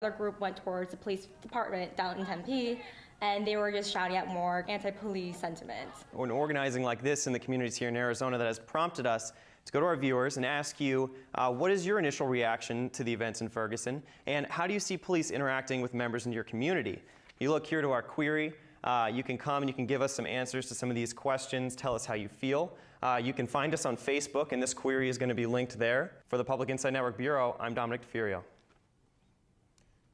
The group went towards the police department down in Tempe, and they were just shouting out more anti-police sentiments. An organizing like this in the communities here in Arizona that has prompted us to go to our viewers and ask you, what is your initial reaction to the events in Ferguson, and how do you see police interacting with members in your community? You look here to our query. You can come and you can give us some answers to some of these questions, tell us how you feel. You can find us on Facebook, and this query is going to be linked there. For the Public Insight Network Bureau, I'm Dominic DeFurio.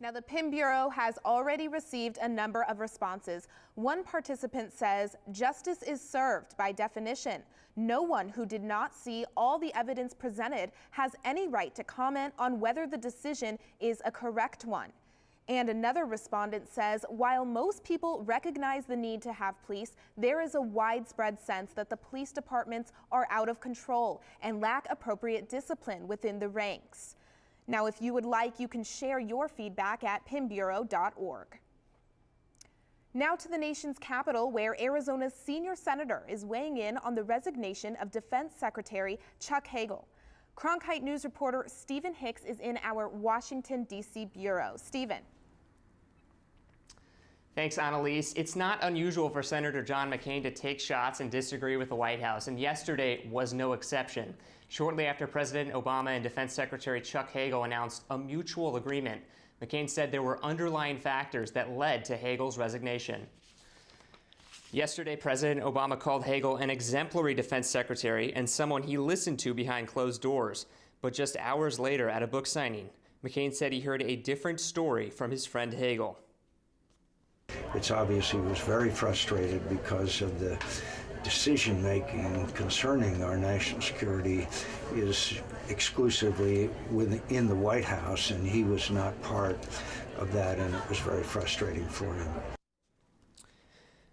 Now, the PIM Bureau has already received a number of responses. One participant says justice is served by definition. No one who did not see all the evidence presented has any right to comment on whether the decision is a correct one. And another respondent says, while most people recognize the need to have police, there is a widespread sense that the police departments are out of control and lack appropriate discipline within the ranks. Now, if you would like, you can share your feedback at pimbureau.org. Now to the nation's capital, where Arizona's senior senator is weighing in on the resignation of Defense Secretary Chuck Hagel. Cronkite News reporter Stephen Hicks is in our Washington, D.C. bureau. Stephen. Thanks, Annalise. It's not unusual for Senator John McCain to take shots and disagree with the White House, and yesterday was no exception. Shortly after President Obama and Defense Secretary Chuck Hagel announced a mutual agreement, McCain said there were underlying factors that led to Hagel's resignation. Yesterday, President Obama called Hagel an exemplary defense secretary and someone he listened to behind closed doors. But just hours later, at a book signing, McCain said he heard a different story from his friend Hagel. It's obvious he was very frustrated because of the decision-making concerning our national security is exclusively within the White House, and he was not part of that, and it was very frustrating for him.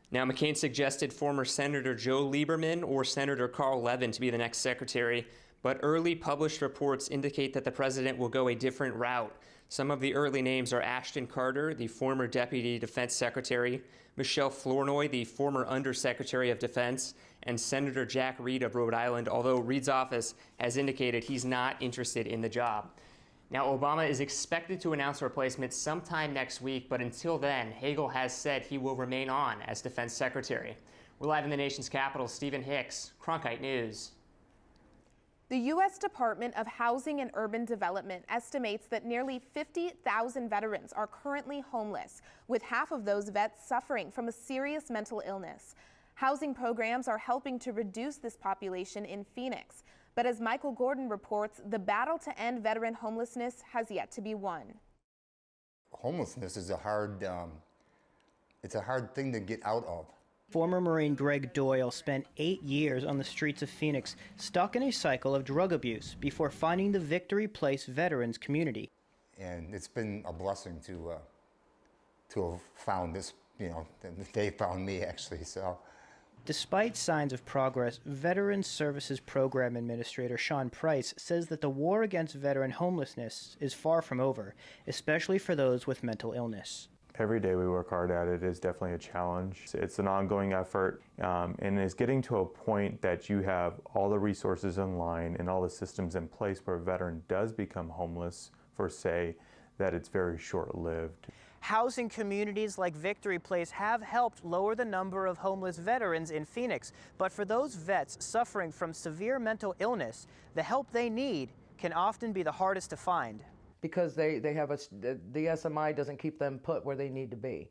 Now, McCain suggested former Senator Joe Lieberman or Senator Carl Levin to be the next secretary, but early published reports indicate that the president will go a different route. Some of the early names are Ashton Carter, the former Deputy Defense Secretary, Michelle Flournoy, the former Undersecretary of Defense, and Senator Jack Reed of Rhode Island, although Reed's office has indicated he's not interested in the job. Now, Obama is expected to announce a replacement sometime next week, but until then, Hagel has said he will remain on as Defense Secretary. We're live in the nation's capital. Stephen Hicks, Cronkite News. The U.S. Department of Housing and Urban Development estimates that nearly 50,000 veterans are currently homeless, with half of those vets suffering from a serious mental illness. Housing programs are helping to reduce this population in Phoenix. But as Michael Gordon reports, the battle to end veteran homelessness has yet to be won. Homelessness is a hard thing to get out of. Former Marine Greg Doyle spent 8 years on the streets of Phoenix, stuck in a cycle of drug abuse, before finding the Victory Place Veterans community. And it's been a blessing to have found this, they found me actually, so. Despite signs of progress, Veterans Services Program Administrator Sean Price says that the war against veteran homelessness is far from over, especially for those with mental illness. Every day we work hard at it is definitely a challenge. It's an ongoing effort, and it's getting to a point that you have all the resources in line and all the systems in place where a veteran does become homeless for, say, that it's very short-lived. Housing communities like Victory Place have helped lower the number of homeless veterans in Phoenix, but for those vets suffering from severe mental illness, the help they need can often be the hardest to find. Because the SMI doesn't keep them put where they need to be.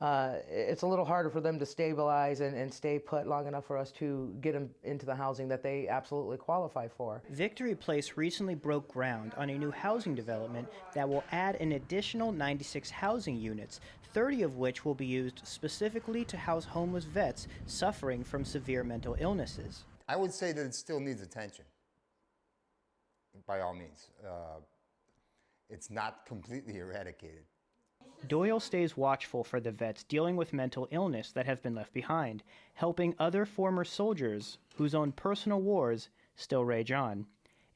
It's a little harder for them to stabilize and stay put long enough for us to get them into the housing that they absolutely qualify for. Victory Place recently broke ground on a new housing development that will add an additional 96 housing units, 30 of which will be used specifically to house homeless vets suffering from severe mental illnesses. I would say that it still needs attention, by all means. It's not completely eradicated. Doyle stays watchful for the vets dealing with mental illness that have been left behind, helping other former soldiers whose own personal wars still rage on.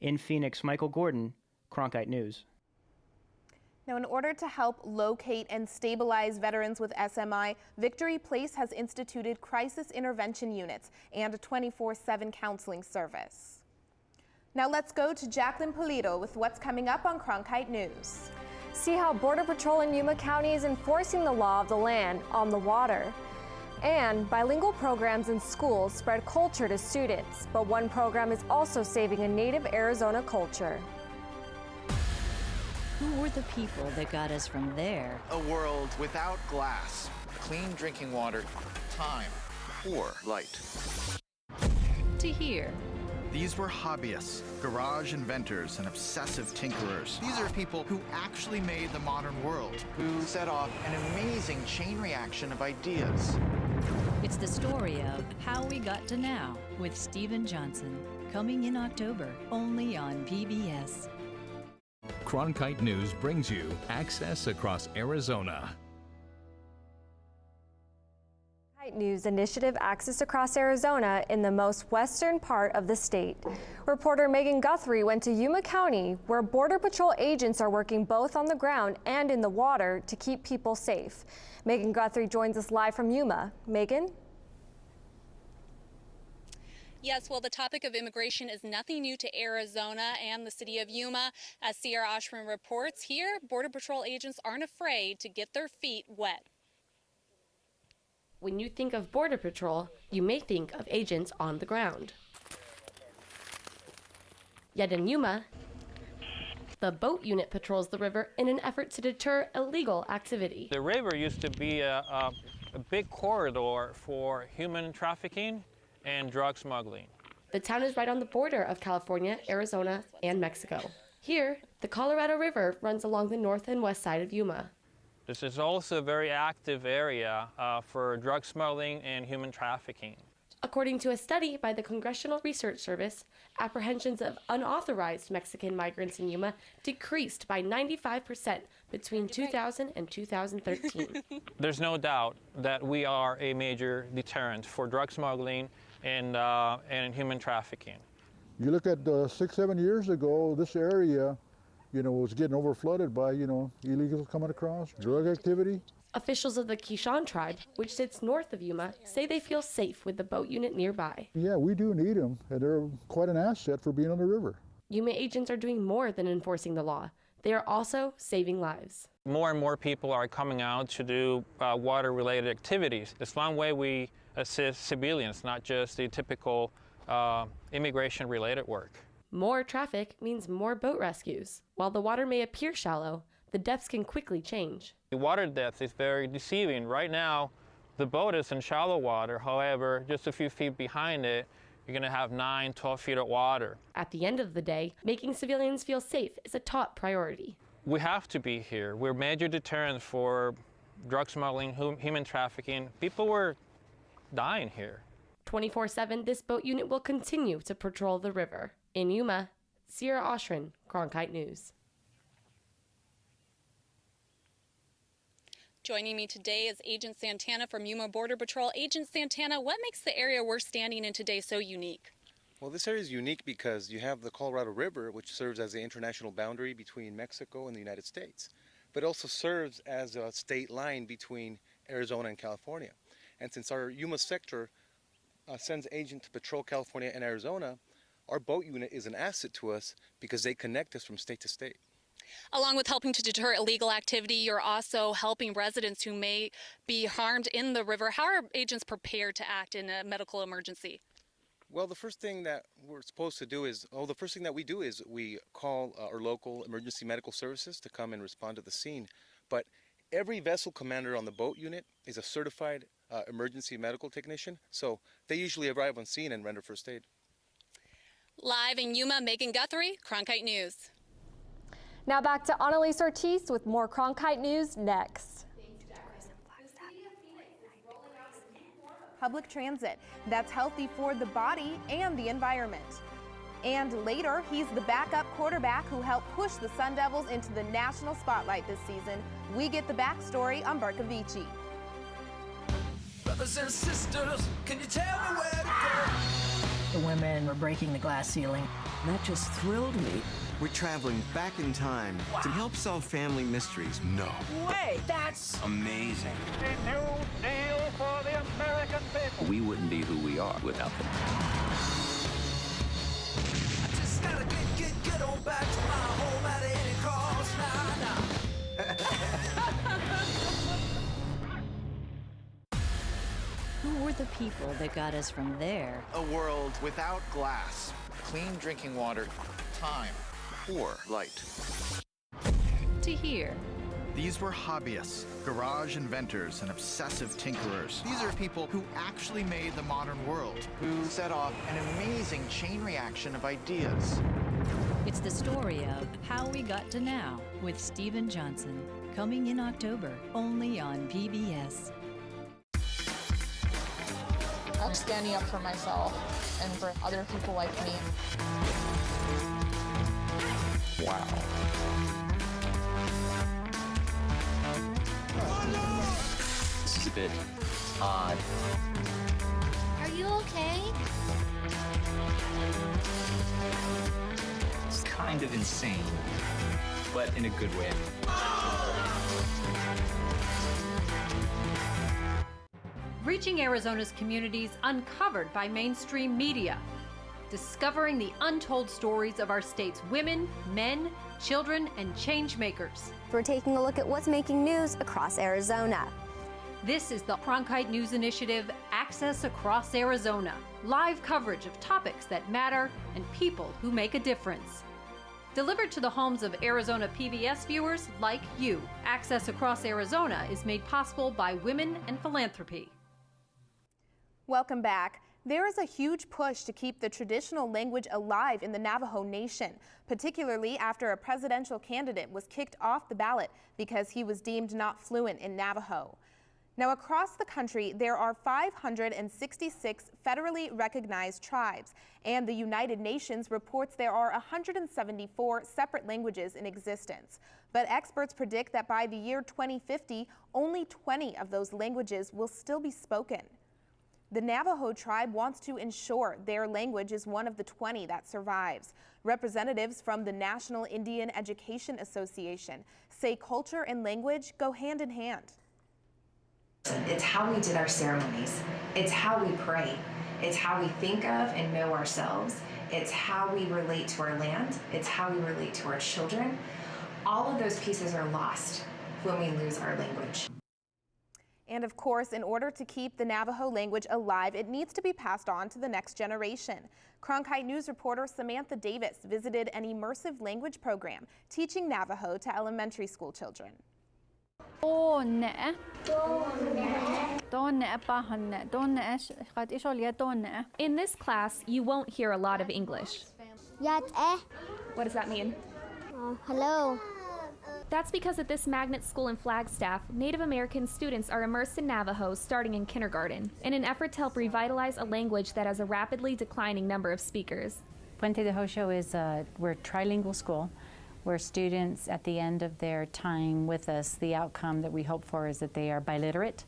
In Phoenix, Michael Gordon, Cronkite News. Now, in order to help locate and stabilize veterans with SMI, Victory Place has instituted crisis intervention units and a 24/7 counseling service. Now let's go to Jacqueline Pulido with what's coming up on Cronkite News. See how Border Patrol in Yuma County is enforcing the law of the land on the water. And bilingual programs in schools spread culture to students, but one program is also saving a native Arizona culture. Who were the people that got us from there? A world without glass, clean drinking water, time, or light. To here. These were hobbyists, garage inventors, and obsessive tinkerers. These are people who actually made the modern world, who set off an amazing chain reaction of ideas. It's the story of How We Got to Now with Stephen Johnson, coming in October, only on PBS. Cronkite News brings you access across Arizona. News initiative Access Across Arizona in the most western part of the state. Reporter Megan Guthrie went to Yuma County, where Border Patrol agents are working both on the ground and in the water to keep people safe. Megan Guthrie joins us live from Yuma. Megan? Yes, well, the topic of immigration is nothing new to Arizona and the city of Yuma. As Sierra Oshman reports, here, Border Patrol agents aren't afraid to get their feet wet. When you think of Border Patrol, you may think of agents on the ground. Yet in Yuma, the boat unit patrols the river in an effort to deter illegal activity. The river used to be a big corridor for human trafficking and drug smuggling. The town is right on the border of California, Arizona, and Mexico. Here, the Colorado River runs along the north and west side of Yuma. This is also a very active area for drug smuggling and human trafficking. According to a study by the Congressional Research Service, apprehensions of unauthorized Mexican migrants in Yuma decreased by 95% between 2000 and 2013. There's no doubt that we are a major deterrent for drug smuggling and human trafficking. You look at 6-7 years ago, this area was getting overflooded by, illegals coming across, drug activity. Officials of the Kishan tribe, which sits north of Yuma, say they feel safe with the boat unit nearby. Yeah, we do need them, and they're quite an asset for being on the river. Yuma agents are doing more than enforcing the law. They are also saving lives. More and more people are coming out to do water-related activities. It's one way we assist civilians, not just the typical immigration-related work. More traffic means more boat rescues. While the water may appear shallow, the depths can quickly change. The water depth is very deceiving. Right now, the boat is in shallow water. However, just a few feet behind it, you're going to have 9, 12 feet of water. At the end of the day, making civilians feel safe is a top priority. We have to be here. We're major deterrents for drug smuggling, human trafficking. People were dying here. 24/7, this boat unit will continue to patrol the river. In Yuma, Sierra Oshman, Cronkite News. Joining me today is Agent Santana from Yuma Border Patrol. Agent Santana, what makes the area we're standing in today so unique? Well, this area is unique because you have the Colorado River, which serves as the international boundary between Mexico and the United States, but also serves as a state line between Arizona and California. And since our Yuma sector sends agents to patrol California and Arizona, our boat unit is an asset to us because they connect us from state to state. Along with helping to deter illegal activity, you're also helping residents who may be harmed in the river. How are agents prepared to act in a medical emergency? Well, the first thing that we're supposed to do is, the first thing that we do is we call our local emergency medical services to come and respond to the scene. But every vessel commander on the boat unit is a certified emergency medical technician, so they usually arrive on scene and render first aid. Live in Yuma, Megan Guthrie, Cronkite News. Now back to Annalise Ortiz with more Cronkite News next. Public transit that's healthy for the body and the environment. And later, he's the backup quarterback who helped push the Sun Devils into the national spotlight this season. We get the backstory on Berkovici. Brothers and sisters, can you tell me where to go? The women were breaking the glass ceiling. That just thrilled me. We're traveling back in time to help solve family mysteries. No. Wait, that's amazing. a new deal for the American people. We wouldn't be who we are without them. I just gotta get on back to my home at any cost. Nah. were the people that got us from there A world without glass, clean drinking water, time, or light. to here? These were hobbyists, garage inventors, and obsessive tinkerers. These are people who actually made the modern world, who set off an amazing chain reaction of ideas. It's the story of How We Got to Now with Stephen Johnson, coming in October, only on PBS. I'm standing up for myself and for other people like me. Wow. This is a bit odd. Are you okay? It's kind of insane, but in a good way. Reaching Arizona's communities uncovered by mainstream media. Discovering the untold stories of our state's women, men, children, and change makers. We're taking a look at what's making news across Arizona. This is the Cronkite News Initiative, Access Across Arizona. Live coverage of topics that matter and people who make a difference. Delivered to the homes of Arizona PBS viewers like you. Access Across Arizona is made possible by Women and Philanthropy. Welcome back. There is a huge push to keep the traditional language alive in the Navajo Nation, particularly after a presidential candidate was kicked off the ballot because he was deemed not fluent in Navajo. Now, across the country, there are 566 federally recognized tribes, and the United Nations reports there are 174 separate languages in existence. But experts predict that by the year 2050, only 20 of those languages will still be spoken. The Navajo tribe wants to ensure their language is one of the 20 that survives. Representatives from the National Indian Education Association say culture and language go hand in hand. It's how we did our ceremonies. It's how we pray. It's how we think of and know ourselves. It's how we relate to our land. It's how we relate to our children. All of those pieces are lost when we lose our language. And of course, in order to keep the Navajo language alive, it needs to be passed on to the next generation. Cronkite News reporter Samantha Davis visited an immersive language program teaching Navajo to elementary school children. In this class, you won't hear a lot of English. What does that mean? Hello. That's because at this magnet school in Flagstaff, Native American students are immersed in Navajo starting in kindergarten, in an effort to help revitalize a language that has a rapidly declining number of speakers. Puente de Hosho is we're a trilingual school where students at the end of their time with us, the outcome that we hope for is that they are biliterate.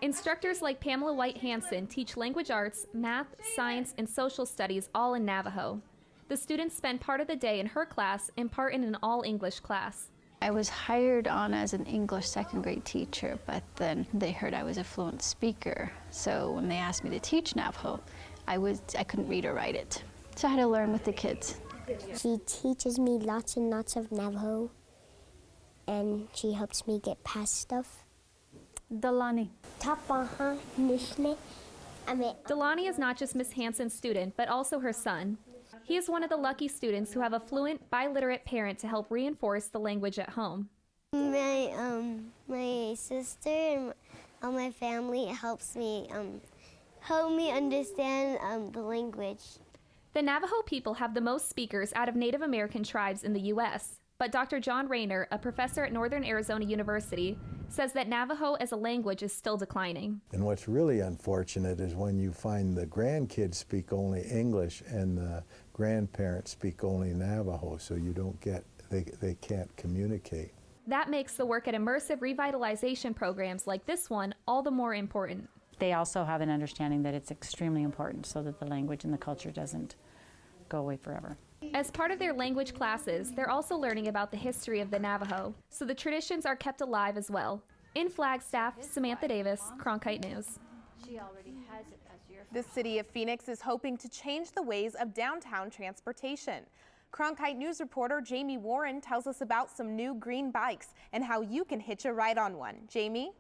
Instructors like Pamela White Hansen teach language arts, math, science, and social studies all in Navajo. The students spend part of the day in her class and part in an all-English class. I was hired on as an English second grade teacher, but then they heard I was a fluent speaker. So when they asked me to teach Navajo, I couldn't read or write it. So I had to learn with the kids. She teaches me lots and lots of Navajo, and she helps me get past stuff. Delani. Delani is not just Miss Hansen's student, but also her son. He is one of the lucky students who have a fluent, biliterate parent to help reinforce the language at home. My sister and all my family helps me understand the language. The Navajo people have the most speakers out of Native American tribes in the U.S., but Dr. John Rayner, a professor at Northern Arizona University, says that Navajo as a language is still declining. And what's really unfortunate is when you find the grandkids speak only English and the grandparents speak only Navajo, so you don't get, they can't communicate. That makes the work at immersive revitalization programs like this one all the more important. They also have an understanding that it's extremely important so that the language and the culture doesn't go away forever. As part of their language classes, they're also learning about the history of the Navajo, so the traditions are kept alive as well. In Flagstaff, Samantha Davis, Cronkite News. The city of Phoenix is hoping to change the ways of downtown transportation. Cronkite News reporter Jamie Warren tells us about some new green bikes and how you can hitch a ride on one. Jamie?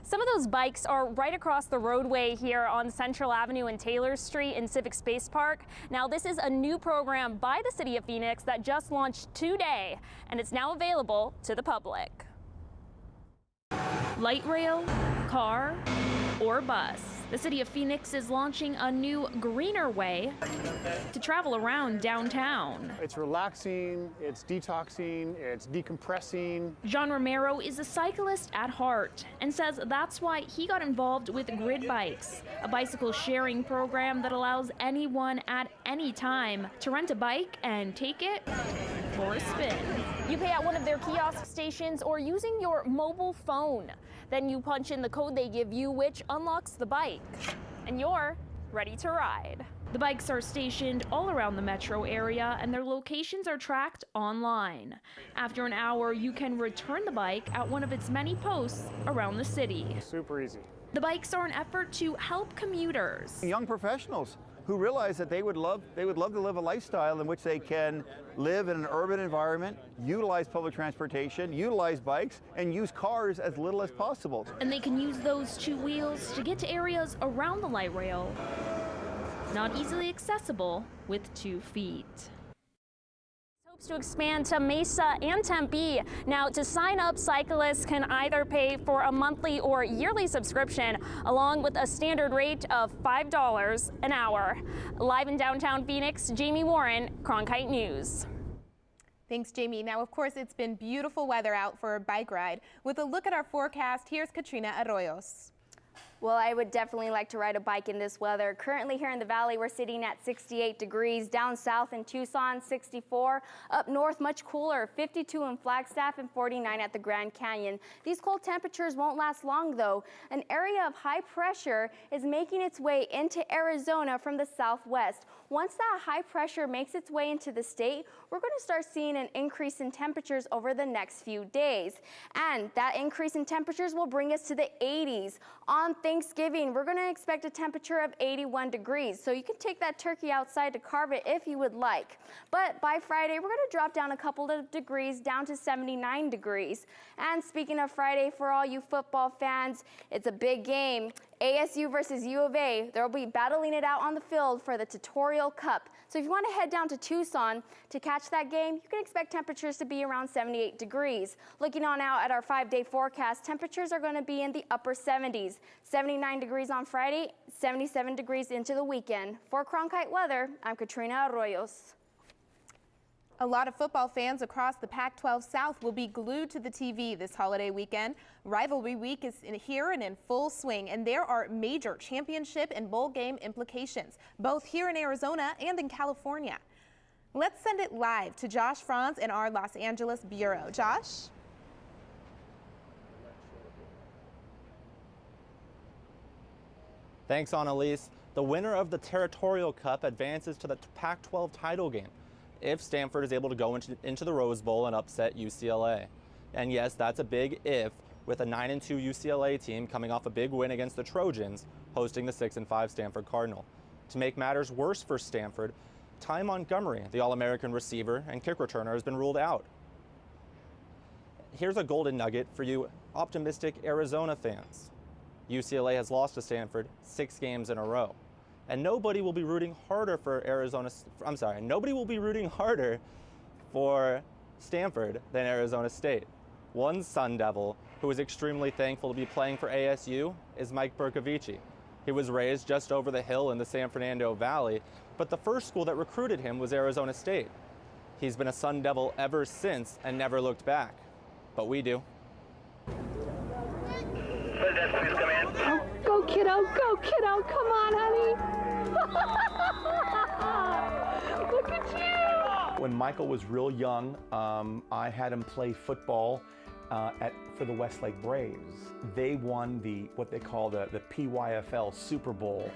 Some of those bikes are right across the roadway here on Central Avenue and Taylor Street in Civic Space Park. Now, this is a new program by the City of Phoenix that just launched today, and it's now available to the public. Light rail, car, or bus. The City of Phoenix is launching a new greener way to travel around downtown. It's relaxing, it's detoxing, it's decompressing. John Romero is a cyclist at heart and says that's why he got involved with Grid Bikes, a bicycle sharing program that allows anyone at any time to rent a bike and take it for a spin. You pay at one of their kiosk stations or using your mobile phone. Then you punch in the code they give you, which unlocks the bike, and you're ready to ride. The bikes are stationed all around the metro area, and their locations are tracked online. After an hour, you can return the bike at one of its many posts around the city. Super easy. The bikes are an effort to help commuters. Young professionals who realize that they would love to live a lifestyle in which they can live in an urban environment, utilize public transportation, utilize bikes, and use cars as little as possible. And they can use those two wheels to get to areas around the light rail, not easily accessible with 2 feet. To expand to Mesa and Tempe. Now, to sign up, cyclists can either pay for a monthly or yearly subscription, along with a standard rate of $5 an hour. Live in downtown Phoenix, Jamie Warren, Cronkite News. Thanks, Jamie. Now, of course, it's been beautiful weather out for a bike ride. With a look at our forecast, here's Katrina Arroyos. Well, I would definitely like to ride a bike in this weather. Currently here in the valley, we're sitting at 68 degrees. Down south in Tucson, 64. Up north, much cooler, 52 in Flagstaff and 49 at the Grand Canyon. These cold temperatures won't last long, though. An area of high pressure is making its way into Arizona from the southwest. Once that high pressure makes its way into the state, we're going to start seeing an increase in temperatures over the next few days. And that increase in temperatures will bring us to the 80s. On Thanksgiving, we're going to expect a temperature of 81 degrees. So you can take that turkey outside to carve it if you would like. But by Friday, we're going to drop down a couple of degrees down to 79 degrees. And speaking of Friday, for all you football fans, it's a big game. ASU versus U of A. They'll be battling it out on the field for the Tutorial Cup. So if you want to head down to Tucson to catch that game, you can expect temperatures to be around 78 degrees. Looking on out at our 5-day forecast, temperatures are going to be in the upper 70s. 79 degrees on Friday, 77 degrees into the weekend. For Cronkite Weather, I'm Katrina Arroyos. A lot of football fans across the Pac-12 South will be glued to the TV this holiday weekend. Rivalry week is here and in full swing, and there are major championship and bowl game implications, both here in Arizona and in California. Let's send it live to Josh Franz in our Los Angeles bureau. Josh? Thanks, Annalise. The winner of the Territorial Cup advances to the Pac-12 title game if Stanford is able to go into the Rose Bowl and upset UCLA. And yes, that's a big if, with a 9-2 UCLA team coming off a big win against the Trojans, hosting the 6-5 Stanford Cardinal. To make matters worse for Stanford, Ty Montgomery, the All-American receiver and kick returner, has been ruled out. Here's a golden nugget for you optimistic Arizona fans. UCLA has lost to Stanford 6 games in a row. And nobody will be rooting harder for nobody will be rooting harder for Stanford than Arizona State. One Sun Devil who is extremely thankful to be playing for ASU is Mike Bercovici. He was raised just over the hill in the San Fernando Valley, but the first school that recruited him was Arizona State. He's been a Sun Devil ever since and never looked back. But we do. Oh, go kiddo, come on, honey. Look at you. When Michael was real young, I had him play football for the Westlake Braves. They won what they call the PYFL Super Bowl.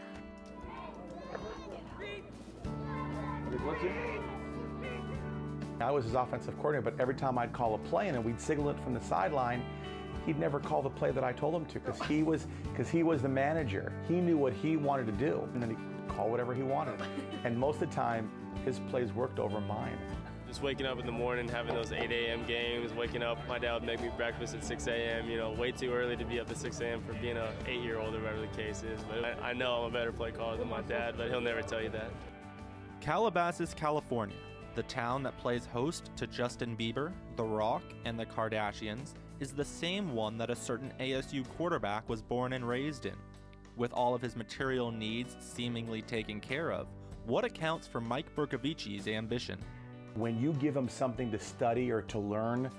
I was his offensive coordinator, but every time I'd call a play and we'd signal it from the sideline, he'd never call the play that I told him to because he was the manager. He knew what he wanted to do, and then he'd call whatever he wanted. And most of the time, his plays worked over mine. Just waking up in the morning, having those 8 a.m. games, waking up, my dad would make me breakfast at 6 a.m., you know, way too early to be up at 6 a.m. for being an 8-year-old or whatever the case is. But I know I'm a better play caller than my dad, but he'll never tell you that. Calabasas, California, the town that plays host to Justin Bieber, The Rock, and the Kardashians, is the same one that a certain ASU quarterback was born and raised in. With all of his material needs seemingly taken care of, what accounts for Mike Bercovici's ambition? When you give him something to study or to learn,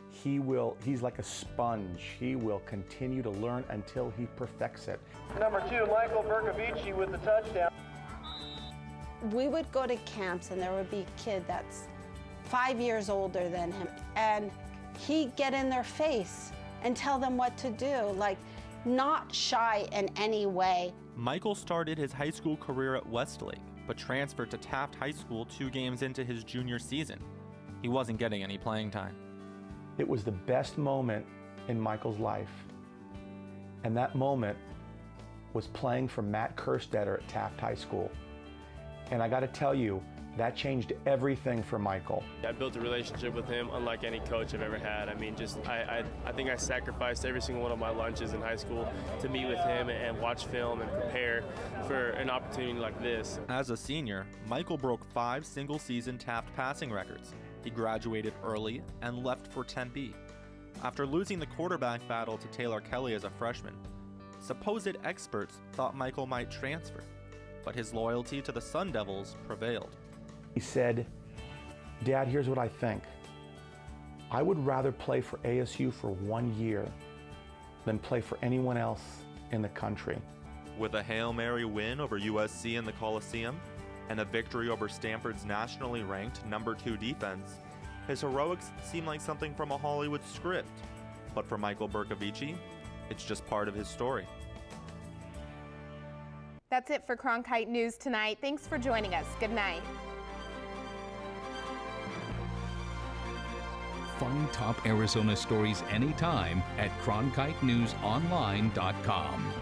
he's like a sponge. He will continue to learn until he perfects it. Number 2, Michael Bercovici with the touchdown. We would go to camps and there would be a kid that's 5 years older than him, and he'd get in their face and tell them what to do, like not shy in any way. Michael started his high school career at Westlake, but transferred to Taft High School 2 games into his junior season. He wasn't getting any playing time. It was the best moment in Michael's life. And that moment was playing for Matt Kerstetter at Taft High School. And I gotta tell you, that changed everything for Michael. I built a relationship with him unlike any coach I've ever had. I mean, I think I sacrificed every single one of my lunches in high school to meet with him and watch film and prepare for an opportunity like this. As a senior, Michael broke 5 single-season Taft passing records. He graduated early and left for Tempe. After losing the quarterback battle to Taylor Kelly as a freshman, supposed experts thought Michael might transfer, but his loyalty to the Sun Devils prevailed. He said, "Dad, here's what I think. I would rather play for ASU for 1 year than play for anyone else in the country." With a Hail Mary win over USC in the Coliseum and a victory over Stanford's nationally ranked number 2 defense, his heroics seem like something from a Hollywood script. But for Michael Bercovici, it's just part of his story. That's it for Cronkite News tonight. Thanks for joining us. Good night. Find top Arizona stories anytime at CronkiteNewsOnline.com.